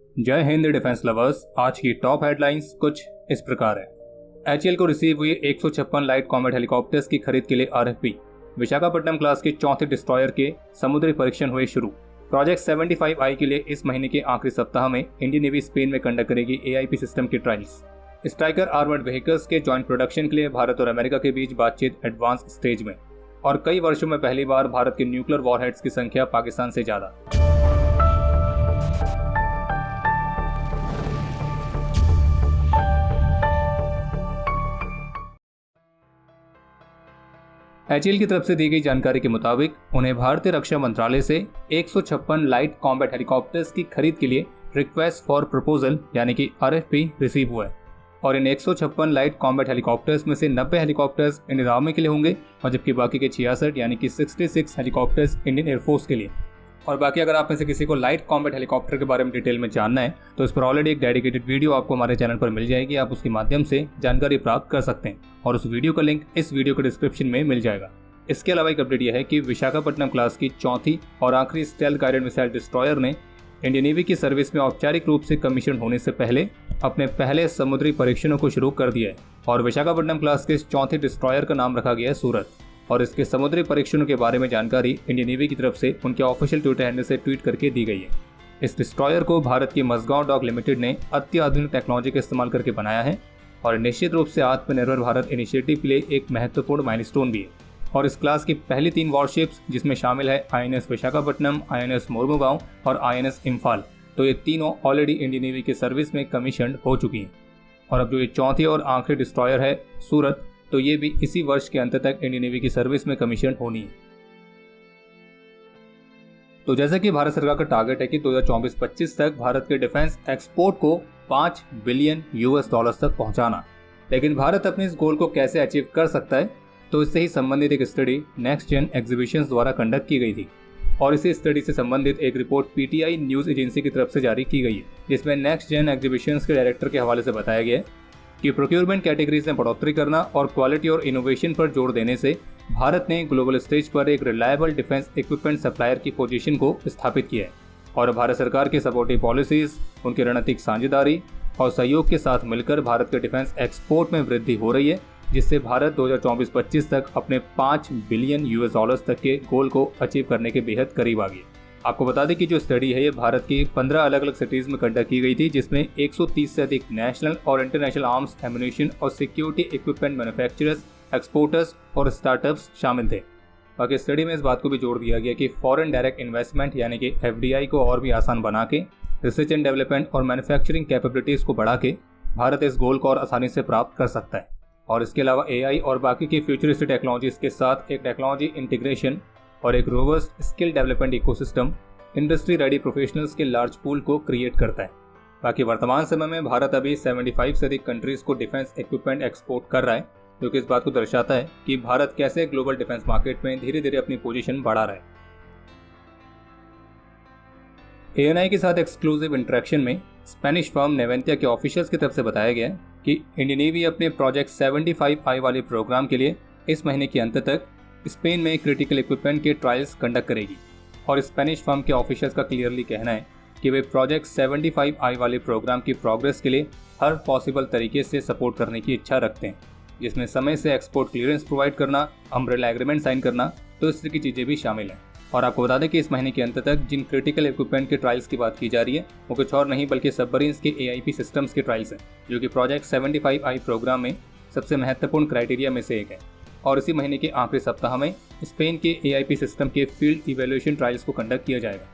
जय Hind defence lovers. आज की टॉप हेडलाइंस कुछ इस प्रकार है। एचएएल को रिसीव हुई 156 लाइट कॉम्बैट हेलीकॉप्टर्स की खरीद के लिए आरएफपी। विशाखापट्टनम क्लास के चौथे डिस्ट्रॉयर के समुद्री परीक्षण हुए शुरू। प्रोजेक्ट 75I के लिए इस महीने के आखिरी सप्ताह में इंडियन नेवी स्पेन में कंडक्ट करेगी एआईपी सिस्टम के ट्रायल्स। स्ट्राइकर आर्मर्ड व्हीकल्स के जॉइंट प्रोडक्शन के लिए भारत और अमेरिका के बीच बातचीत एडवांस स्टेज में। और कई वर्षों में पहली बार भारत के न्यूक्लियर वॉरहेड्स की संख्या पाकिस्तान से ज्यादा। एचएएल की तरफ से दी गई जानकारी के मुताबिक उन्हें भारतीय रक्षा मंत्रालय से 156 लाइट कॉम्बैट हेलीकॉप्टर्स की खरीद के लिए रिक्वेस्ट फॉर प्रपोजल यानी कि आरएफपी रिसीव हुआ है। और इन 156 लाइट कॉम्बैट हेलीकॉप्टर्स में से 90 हेलीकॉप्टर्स इंडियन आर्मी के लिए होंगे और जबकि बाकी के 66 यानी कि 66 हेलीकॉप्टर्स इंडियन एयरफोर्स के लिए। और बाकी अगर आप में से किसी को लाइट कॉम्बैट हेलीकॉप्टर के बारे में डिटेल में जानना है तो इस पर ऑलरेडी एक डेडिकेटेड वीडियो आपको हमारे चैनल पर मिल जाएगी। आप उसके माध्यम से जानकारी प्राप्त कर सकते हैं और उस वीडियो का लिंक इस वीडियो के डिस्क्रिप्शन में मिल जाएगा। इसके अलावा एक अपडेट यह है कि विशाखापट्टनम क्लास की चौथी और आखिरी स्टेल्थ गाइडेड मिसाइल डिस्ट्रॉयर ने इंडियन नेवी की सर्विस में औपचारिक रूप से कमीशन होने से पहले अपने पहले समुद्री परीक्षणों को शुरू कर दिया है। और विशाखापट्टनम क्लास के इस चौथे डिस्ट्रॉयर का नाम रखा गया है सूरत। और इसके समुद्री परीक्षणों के बारे में जानकारी इंडियन नेवी की तरफ से उनके ऑफिशियल ट्विटर हैंडल से ट्वीट करके दी गई है। इस डिस्ट्रॉयर को भारत की मजगांव डॉक लिमिटेड ने अत्याधुनिक टेक्नोलॉजी का इस्तेमाल करके बनाया है और निश्चित रूप से आत्मनिर्भर भारत इनिशिएटिव के लिए एक महत्वपूर्ण माइलस्टोन भी है। और इस क्लास की पहली 3 वॉरशिप्स जिसमें शामिल है आईएनएस विशाखापट्टनम, आईएनएस मोरमुगांव और आईएनएस इम्फाल, तो ये तीनों ऑलरेडी इंडियन नेवी की सर्विस में कमीशन हो चुकी हैं। और अब जो ये चौथी और आखिरी डिस्ट्रॉयर है सूरत, तो ये भी इसी वर्ष के अंत तक इंडियन नेवी की सर्विस में कमीशन होनी है। तो जैसा कि भारत सरकार का टारगेट है कि 2024-25 तक भारत के डिफेंस एक्सपोर्ट को $5 बिलियन तक पहुंचाना, लेकिन भारत अपने इस गोल को कैसे अचीव कर सकता है, तो इससे ही संबंधित एक स्टडी नेक्स्ट जेन एग्जीबिशंस द्वारा कंडक्ट की गई थी। और इसी स्टडी से संबंधित एक रिपोर्ट पीटीआई न्यूज एजेंसी की तरफ से जारी की गई है, जिसमें नेक्स्ट जेन एग्जीबिशंस के डायरेक्टर के हवाले से बताया गया है कि प्रोक्योरमेंट कैटेगरीज में बढ़ोतरी करना और क्वालिटी और इनोवेशन पर जोर देने से भारत ने ग्लोबल स्टेज पर एक रिलायबल डिफेंस इक्विपमेंट सप्लायर की पोजीशन को स्थापित किया है। और भारत सरकार की सपोर्टिव पॉलिसीज, उनकी रणनीतिक साझेदारी और सहयोग के साथ मिलकर भारत के डिफेंस एक्सपोर्ट में वृद्धि हो रही है, जिससे भारत 2024-25 तक अपने $5 बिलियन तक के गोल को अचीव करने के बेहद करीब आ गई। आपको बता दें कि जो स्टडी है ये भारत की 15 अलग अलग सिटीज़ में कंडक्ट की गई थी, जिसमें 130 से अधिक नेशनल और इंटरनेशनल आर्म्स, एम्युनिशन और सिक्योरिटी इक्विपमेंट मैन्युफैक्चरर्स, एक्सपोर्टर्स और स्टार्टअप्स शामिल थे। बाकी स्टडी में इस बात को भी जोर दिया गया कि फॉरेन डायरेक्ट इन्वेस्टमेंट यानी कि एफडीआई को और भी आसान बना के रिसर्च एंड डेवलपमेंट और मैन्युफैक्चरिंग कैपेबिलिटीज़ को बढ़ा के भारत इस गोल को और आसानी से प्राप्त कर सकता है। और इसके अलावा एआई और बाकी की फ्यूचरिस्टिक टेक्नोलॉजीज के साथ एक टेक्नोलॉजी इंटीग्रेशन और एक robust skill development ecosystem industry ready professionals के लार्ज पूल को क्रिएट करता है। बाकी वर्तमान समय में भारत अभी 75 से अधिक कंट्रीज को डिफेंस इक्विपमेंट एक्सपोर्ट कर रहा है, जो कि इस बात को दर्शाता है कि भारत कैसे ग्लोबल डिफेंस मार्केट में धीरे धीरे अपनी पोजीशन बढ़ा रहा है। एएनआई के साथ एक्सक्लूसिव इंटरेक्शन में स्पेनिश फर्म नेवेंटिया के ऑफिशियल्स की तरफ से बताया गया है कि इंडियन नेवी अपने प्रोजेक्ट 75I वाले प्रोग्राम के लिए इस महीने के अंत तक स्पेन में क्रिटिकल इक्विपमेंट के ट्रायल्स कंडक्ट करेगी। और स्पेनिश फर्म के ऑफिशियल्स का क्लियरली कहना है कि वे प्रोजेक्ट 75I वाले प्रोग्राम की प्रोग्रेस के लिए हर पॉसिबल तरीके से सपोर्ट करने की इच्छा रखते हैं, जिसमें समय से एक्सपोर्ट क्लियरेंस प्रोवाइड करना, अम्ब्रेला एग्रीमेंट साइन करना, तो इस तरह की चीज़ें भी शामिल हैं। और आपको बता दें कि इस महीने के अंत तक जिन क्रिटिकल इक्विपमेंट के ट्रायल्स की बात की जा रही है वो कुछ और नहीं बल्कि सबमरीन्स के एआईपी सिस्टम्स के ट्रायल्स हैं, जो कि प्रोजेक्ट 75I प्रोग्राम में सबसे महत्वपूर्ण क्राइटेरिया में से एक है। और इसी महीने के आखिरी सप्ताह में स्पेन के एआईपी सिस्टम के फील्ड इवैल्यूएशन ट्रायल्स को कंडक्ट किया जाएगा।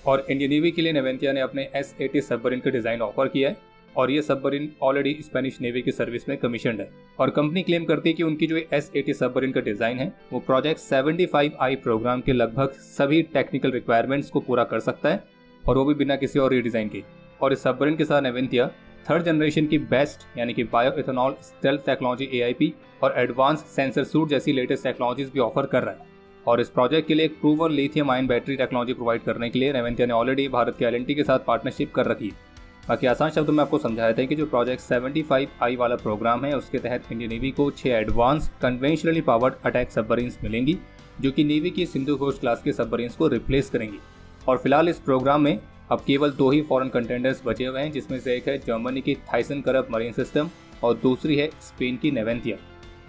और इंडियन नेवी के लिए नेवेंटिया ने अपने S-80 सबमरीन का डिज़ाइन ऑफर किया है और ये सबमरीन ऑलरेडी स्पेनिश नेवी की सर्विस में कमीशनड है। और कंपनी क्लेम करती है कि उनकी जो S-80 सबमरीन का डिज़ाइन है वो प्रोजेक्ट 75I प्रोग्राम के लगभग सभी टेक्निकल रिक्वायरमेंट्स को पूरा कर सकता है, और वो भी बिना किसी और रीडिज़ाइन के। और इस सबमरीन के साथ नेवेंटिया 3rd जनरेशन की बेस्ट यानी कि bio ethanol stealth technology AIP और एडवांस सेंसर सूट जैसी लेटेस्ट टेक्नोलॉजीज भी ऑफर कर रहा है। और इस प्रोजेक्ट के लिए एक proven lithium ion battery technology provide करने के लिए नेवेंटिया ने ऑलरेडी भारत के एल&टी के साथ पार्टनरशिप कर रखी है। बाकी आसान शब्दों में आपको समझाया था कि जो प्रोजेक्ट 75I वाला प्रोग्राम है उसके तहत इंडियन नेवी को 6 advance conventionally powered attack submarines मिलेंगी, जो कि नेवी की सिंधु घोष क्लास के सबमरीन्स को रिप्लेस करेंगी। और फिलहाल इस प्रोग्राम में अब केवल 2 ही फॉरेन कंटेंडर्स बचे हुए हैं, जिसमें से एक है जर्मनी की थाइसन-करप मरीन सिस्टम और दूसरी है स्पेन की नेवेंथिया।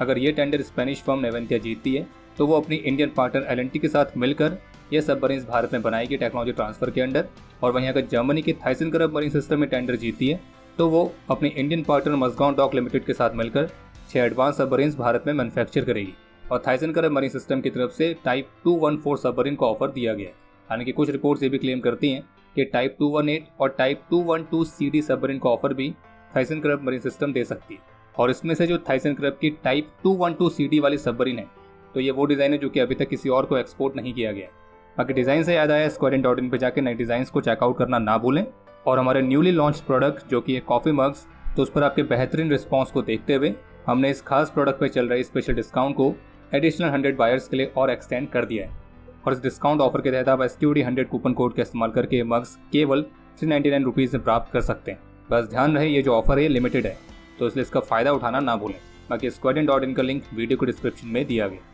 अगर ये टेंडर स्पेनिश फर्म नेवेंथिया जीतती है तो वो अपनी इंडियन पार्टनर एल&टी के साथ मिलकर ये सबमरीन्स भारत में बनाएगी टेक्नोलॉजी ट्रांसफर के अंडर। और वहीं अगर जर्मनी की थाइसन-करप मरीन सिस्टम में टेंडर जीतती है तो वो अपनी Indian partner Mazagon dock limited के साथ मिलकर 6 एडवांस सबमरीन्स भारत में मैन्युफैक्चर करेगी। और थाइसन-करप मरीन सिस्टम की तरफ से टाइप 214 सबमरीन को ऑफर दिया गया है। हालांकि कुछ रिपोर्ट्स ये भी क्लेम करती हैं कि टाइप 218 और टाइप 212 CD सबमरीन को ऑफर भी थाइसन-करप मरीन सिस्टम दे सकती है। और इसमें से जो थाइसन-करप की टाइप 212 CD वाली सबमरीन है तो ये वो डिज़ाइन है जो कि अभी तक किसी और को एक्सपोर्ट नहीं किया गया है। बाकी डिज़ाइन से याद आया, स्क्वाड्रन.in पे जाकर नए डिज़ाइंस को चेकआउट करना ना भूलें। और हमारे न्यूली लॉन्च प्रोडक्ट जो कि है कॉफ़ी मग्स, तो उस पर आपके बेहतरीन रिस्पॉन्स को देखते हुए हमने इस खास प्रोडक्ट पर चल रहे स्पेशल डिस्काउंट को एडिशनल 100 बायर्स के लिए और एक्सटेंड कर दिया है। और इस डिस्काउंट ऑफर के तहत आप SQD 100 कूपन कोड का इस्तेमाल करके ये मग्स केवल 399 रुपीज़ में प्राप्त कर सकते हैं। बस ध्यान रहे ये जो ऑफर है लिमिटेड है, तो इसलिए इसका फ़ायदा उठाना ना भूलें। बाकी स्क्वाड्रन.in का लिंक वीडियो के डिस्क्रिप्शन में दिया गया।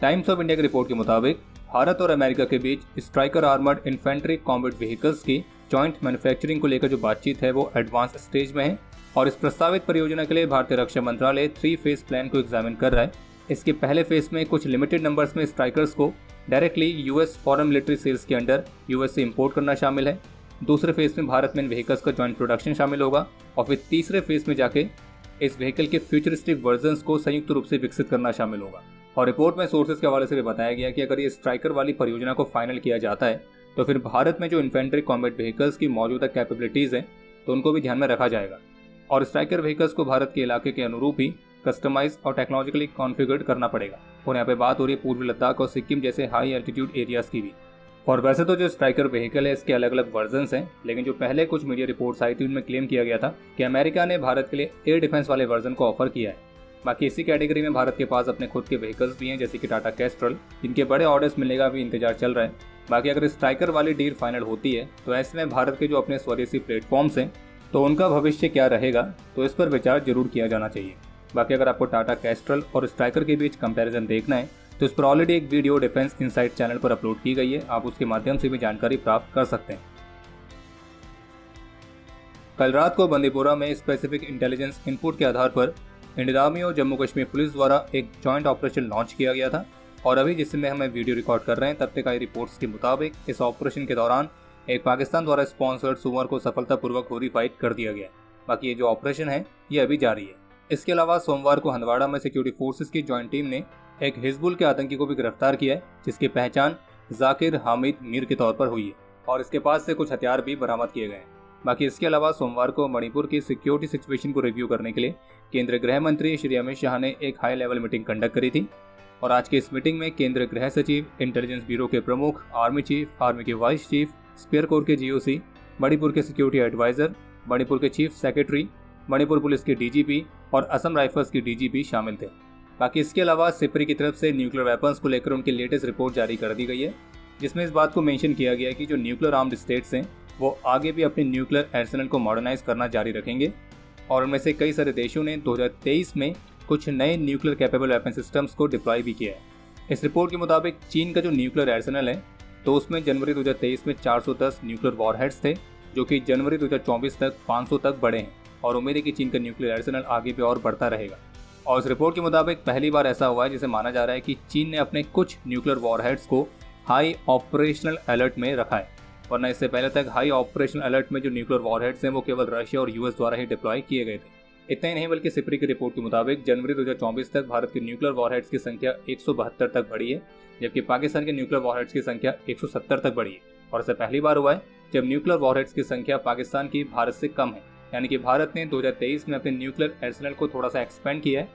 टाइम्स ऑफ इंडिया की रिपोर्ट के मुताबिक भारत और अमेरिका के बीच Stryker armoured infantry combat vehicles की जॉइंट मैन्युफैक्चरिंग को लेकर जो बातचीत है वो एडवांस स्टेज में है। और इस प्रस्तावित परियोजना के लिए भारतीय रक्षा मंत्रालय 3 फेज प्लान को एग्जामिन कर रहा है। इसके पहले फेज में कुछ लिमिटेड नंबर्स में स्ट्राइकर्स को directly US foreign military sales के अंडर यूएस से इंपोर्ट करना शामिल है। दूसरे फेज में भारत में इन व्हीकल्स का जॉइंट प्रोडक्शन शामिल होगा और फिर तीसरे फेज में जाके इस व्हीकल के फ्यूचरिस्टिक वर्जन्स को संयुक्त रूप से विकसित करना शामिल होगा। और रिपोर्ट में सोर्सेज के हवाले से भी बताया गया कि अगर ये स्ट्राइकर वाली परियोजना को फाइनल किया जाता है तो फिर भारत में जो इन्फेंट्री कॉम्बैट व्हीकल्स की मौजूदा कैपेबिलिटीज़ हैं तो उनको भी ध्यान में रखा जाएगा। और स्ट्राइकर व्हीकल्स को भारत के इलाके के अनुरूप ही कस्टमाइज और टेक्नोलॉजिकली कॉन्फ़िगर्ड करना पड़ेगा। और यहाँ पे बात हो रही है पूर्वी लद्दाख और सिक्किम जैसे हाई एल्टीट्यूड एरियाज़ की भी। और वैसे तो जो स्ट्राइकर व्हीकल है इसके अलग अलग वर्जन्स हैं, लेकिन जो पहले कुछ मीडिया रिपोर्ट्स आई थी उनमें क्लेम किया गया था कि अमेरिका ने भारत के लिए एयर डिफेंस वाले वर्जन को ऑफर किया है। बाकी इसी कैटेगरी में भारत के पास अपने खुद के व्हीकल्स भी हैं, जैसे कि टाटा कैस्ट्रल, जिनके बड़े ऑर्डर्स मिलने का भी इंतजार चल रहा है। बाकी अगर स्ट्राइकर वाली डील फाइनल होती है तो ऐसे में भारत के जो अपने स्वदेशी प्लेटफॉर्म्स हैं तो उनका भविष्य क्या रहेगा, तो इस पर विचार जरूर किया जाना चाहिए। बाकी अगर आपको टाटा कैस्ट्रल और स्ट्राइकर के बीच कंपैरिजन देखना है तो इस पर ऑलरेडी एक वीडियो डिफेंस इनसाइट चैनल पर अपलोड की गई है, आप उसके माध्यम से भी जानकारी प्राप्त कर सकते हैं। कल रात को बंदीपोरा में स्पेसिफिक इंटेलिजेंस इनपुट के आधार पर इंडियन आर्मी और जम्मू कश्मीर पुलिस द्वारा एक जॉइंट ऑपरेशन लॉन्च किया गया था। और अभी जिसमें हमें वीडियो रिकॉर्ड कर रहे हैं तब तक आई रिपोर्ट्स के मुताबिक इस ऑपरेशन के दौरान एक पाकिस्तान द्वारा स्पॉन्सर्ड सुअर को सफलतापूर्वक होरीफाइड कर दिया गया। बाकी ये जो ऑपरेशन है ये अभी जारी है। इसके अलावा सोमवार को हंदवाड़ा में सिक्योरिटी फोर्सेस की जॉइंट टीम ने एक हिजबुल के आतंकी को भी गिरफ्तार किया है, जिसकी पहचान जाकिर हामिद मीर के तौर पर हुई है और इसके पास से कुछ हथियार भी बरामद किए गए हैं। बाकी इसके अलावा सोमवार को मणिपुर की सिक्योरिटी सिचुएशन को रिव्यू करने के लिए केंद्रीय गृह मंत्री श्री अमित शाह ने एक हाई लेवल मीटिंग कंडक्ट करी थी। और आज की इस मीटिंग में केंद्रीय गृह सचिव, इंटेलिजेंस ब्यूरो के प्रमुख, आर्मी चीफ, आर्मी के वाइस चीफ, स्पेयर कोर के GOC, मणिपुर के सिक्योरिटी एडवाइजर, मणिपुर के चीफ सेक्रेटरी, मणिपुर पुलिस के DGP और असम राइफल्स के DGP शामिल थे। बाकी इसके अलावा सिपरी की तरफ से न्यूक्लियर वेपन्स को लेकर उनकी लेटेस्ट रिपोर्ट जारी कर दी गई है, जिसमें इस बात को मेंशन किया गया है कि जो न्यूक्लियर आर्म्ड स्टेट्स हैं वो आगे भी अपने न्यूक्लियर आर्सेनल को मॉडर्नाइज करना जारी रखेंगे। और उनमें से कई सारे देशों ने 2023 में कुछ नए न्यूक्लियर कैपेबल वेपन सिस्टम्स को डिप्लॉय भी किया है। इस रिपोर्ट के मुताबिक चीन का जो न्यूक्लियर आर्सेनल है तो उसमें जनवरी 2023 में 410 न्यूक्लियर वॉरहेड्स थे, जो कि जनवरी 2024 तक 500 तक बढ़े हैं। और उम्मीद है कि चीन का न्यूक्लियर आर्सेनल आगे भी और बढ़ता रहेगा। और इस रिपोर्ट के मुताबिक पहली बार ऐसा हुआ है जिसे माना जा रहा है कि चीन ने अपने कुछ न्यूक्लियर वॉरहेड्स को हाई ऑपरेशनल अलर्ट में रखा है, वरना इससे पहले तक हाई ऑपरेशनल अलर्ट में जो न्यूक्लियर वॉरहेड्स हैं वो केवल रशिया और US द्वारा ही डिप्लॉय किए गए थे। इतना ही नहीं बल्कि सिपरी की रिपोर्ट के मुताबिक जनवरी 2024 तक भारत के न्यूक्लियर वॉरहेड्स की संख्या 172 तक बढ़ी है, जबकि पाकिस्तान के न्यूक्लियर वॉरहेड्स की संख्या 170 तक बढ़ी है। और इससे पहली बार हुआ है जब न्यूक्लियर वॉरहेड्स की संख्या पाकिस्तान की भारत से कम है, यानी कि भारत ने 2023 में अपने न्यूक्लियर आर्सेनल को थोड़ा सा एक्सपेंड किया है,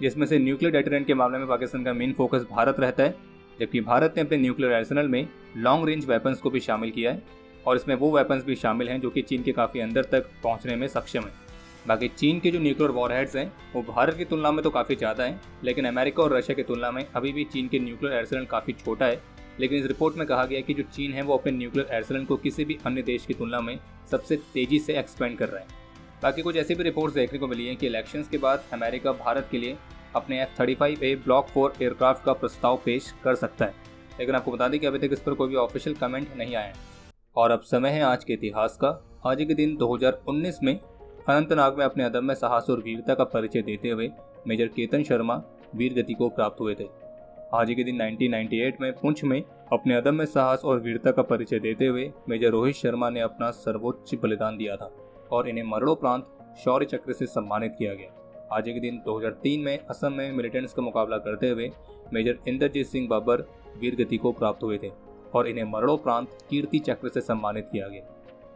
जिसमें से न्यूक्लियर डेटरेंट के मामले में पाकिस्तान का मेन फोकस भारत रहता है, जबकि भारत ने अपने न्यूक्लियर आर्सेनल में लॉन्ग रेंज वेपन्स को भी शामिल किया है। और इसमें वो वेपन्स भी शामिल हैं जो कि चीन के काफ़ी अंदर तक पहुंचने में सक्षम है। बाकी चीन के जो न्यूक्लियर वॉरहेड्स हैं वो भारत की तुलना में तो काफ़ी ज़्यादा हैं, लेकिन अमेरिका और रशिया की तुलना में अभी भी चीन के न्यूक्लियर आर्सेनल काफ़ी छोटा है। लेकिन इस रिपोर्ट में कहा गया है कि जो चीन है वो अपने न्यूक्लियर आर्सेनल को किसी भी अन्य देश की तुलना में सबसे तेज़ी से एक्सपेंड कर रहा है। बाकी कुछ ऐसी भी रिपोर्ट्स देखने को मिली हैं कि इलेक्शंस के बाद अमेरिका भारत के लिए अपने F-35A ब्लॉक 4 एयरक्राफ्ट का प्रस्ताव पेश कर सकता है। लेकिन आपको बता दें कि अभी तक इस पर कोई भी ऑफिशियल कमेंट नहीं आया है। और अब समय है आज के इतिहास का। आज के दिन 2019 में अनंतनाग में अपने अदम्य साहस और वीरता का परिचय देते हुए मेजर केतन शर्मा वीर गति को प्राप्त हुए थे। आज के दिन 1998 में पुंछ में अपने अदम्य साहस और वीरता का परिचय देते हुए मेजर रोहित शर्मा ने अपना सर्वोच्च बलिदान दिया था और इन्हें मरणोपरांत शौर्य चक्र से सम्मानित किया गया। आज के दिन 2003 में असम में मिलिटेंट्स का मुकाबला करते हुए मेजर इंद्रजीत सिंह बाबर वीर गति को प्राप्त हुए थे और इन्हें मरणोपरांत कीर्ति चक्र से सम्मानित किया गया।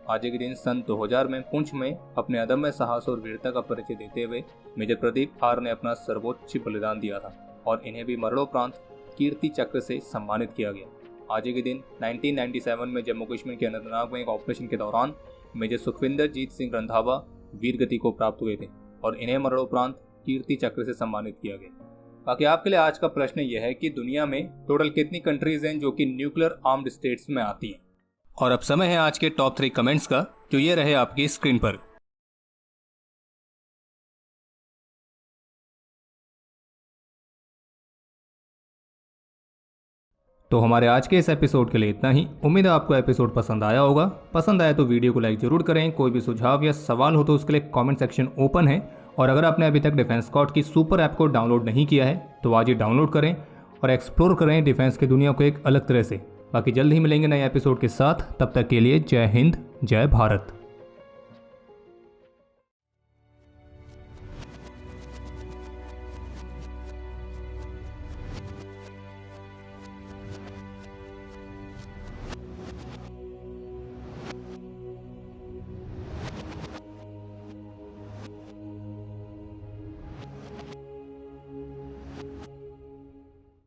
आज के दिन सन 2000 में पुंछ में अपने अदम्य साहस और वीरता का परिचय देते हुए मेजर प्रदीप आर ने अपना सर्वोच्च बलिदान दिया था और इन्हें भी मरणोपरांत कीर्ति चक्र से सम्मानित किया गया। आज के दिन 1997 में जम्मू कश्मीर के अनंतनाग में एक ऑपरेशन के दौरान मेजर सुखविंदर जीत सिंह रंधावा वीर गति को प्राप्त हुए थे और इन्हें मरणोपरांत कीर्ति चक्र से सम्मानित किया गया। बाकी आपके लिए आज का प्रश्न यह है कि दुनिया में टोटल कितनी कंट्रीज हैं जो कि न्यूक्लियर आर्म्ड स्टेट्स में आती हैं। और अब समय है आज के टॉप 3 कमेंट्स का, जो ये रहे आपकी स्क्रीन पर। तो हमारे आज के इस एपिसोड के लिए इतना ही। उम्मीद है आपको एपिसोड पसंद आया होगा। पसंद आया तो वीडियो को लाइक जरूर करें। कोई भी सुझाव या सवाल हो तो उसके लिए कमेंट सेक्शन ओपन है। और अगर आपने अभी तक डिफेंस स्कॉट की सुपर ऐप को डाउनलोड नहीं किया है तो आज ही डाउनलोड करें और एक्सप्लोर करें डिफेंस की दुनिया को एक अलग तरह से। बाकी जल्द ही मिलेंगे नए एपिसोड के साथ। तब तक के लिए जय हिंद, जय भारत।